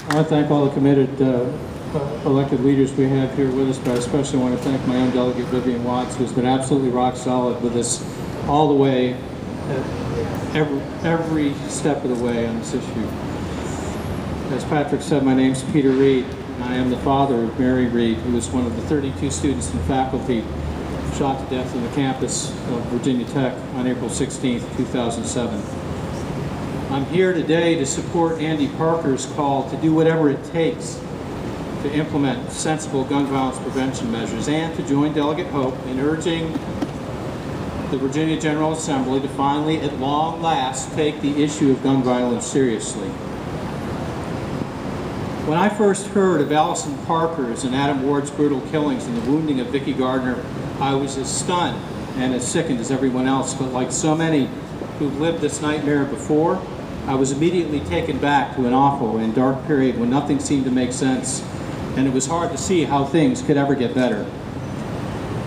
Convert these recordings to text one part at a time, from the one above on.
I want to thank all the committed elected leaders we have here with us, but I especially want to thank my own delegate, Vivian Watts, who's been absolutely rock solid with us all the way, every step of the way on this issue. As Patrick said, my name's Peter Reed, and I am the father of Mary Reed, who was one of the 32 students and faculty shot to death on the campus of Virginia Tech on April 16, 2007. I'm here today to support Andy Parker's call to do whatever it takes to implement sensible gun violence prevention measures, and to join Delegate Hope in urging the Virginia General Assembly to finally, at long last, take the issue of gun violence seriously. When I first heard of Allison Parker's and Adam Ward's brutal killings and the wounding of Vicki Gardner, I was as stunned and as sickened as everyone else, but like so many who've lived this nightmare before, I was immediately taken back to an awful and dark period when nothing seemed to make sense, and it was hard to see how things could ever get better.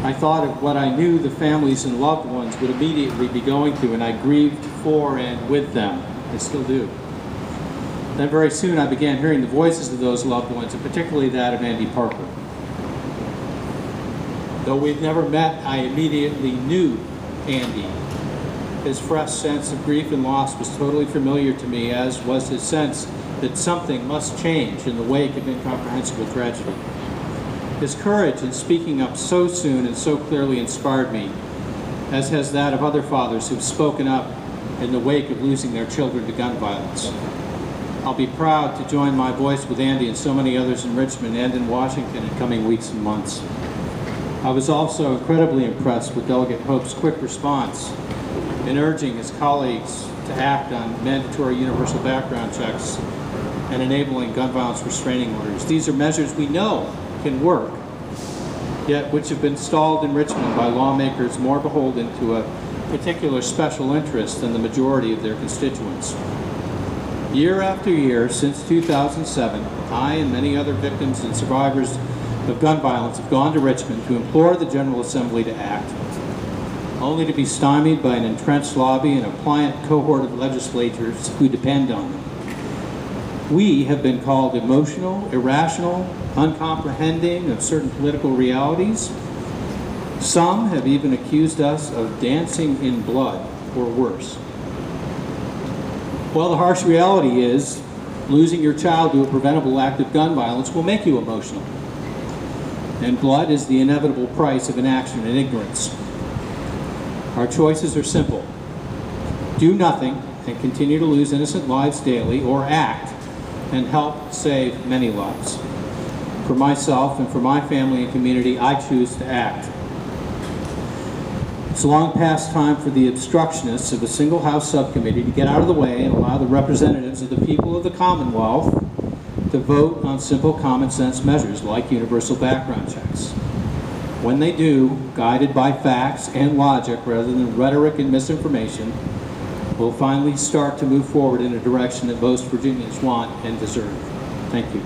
I thought of what I knew the families and loved ones would immediately be going through, and I grieved for and with them. I still do. Then very soon I began hearing the voices of those loved ones, and particularly that of Andy Parker. Though we'd never met, I immediately knew Andy. His fresh sense of grief and loss was totally familiar to me, as was his sense that something must change in the wake of incomprehensible tragedy. His courage in speaking up so soon and so clearly inspired me, as has that of other fathers who've spoken up in the wake of losing their children to gun violence. I'll be proud to join my voice with Andy and so many others in Richmond and in Washington in coming weeks and months. I was also incredibly impressed with Delegate Hope's quick response in urging his colleagues to act on mandatory universal background checks and enabling gun violence restraining orders. These are measures we know can work, yet which have been stalled in Richmond by lawmakers more beholden to a particular special interest than the majority of their constituents. Year after year, since 2007, I and many other victims and survivors of gun violence have gone to Richmond to implore the General Assembly to act, only to be stymied by an entrenched lobby and a pliant cohort of legislators who depend on them. We have been called emotional, irrational, uncomprehending of certain political realities. Some have even accused us of dancing in blood, or worse. Well, the harsh reality is, losing your child to a preventable act of gun violence will make you emotional. And blood is the inevitable price of inaction and ignorance. Our choices are simple. Do nothing and continue to lose innocent lives daily, or act and help save many lives. For myself and for my family and community, I choose to act. It's long past time for the obstructionists of a single House subcommittee to get out of the way and allow the representatives of the people of the Commonwealth to vote on simple common sense measures like universal background checks. When they do, guided by facts and logic rather than rhetoric and misinformation, we'll finally start to move forward in a direction that most Virginians want and deserve. Thank you.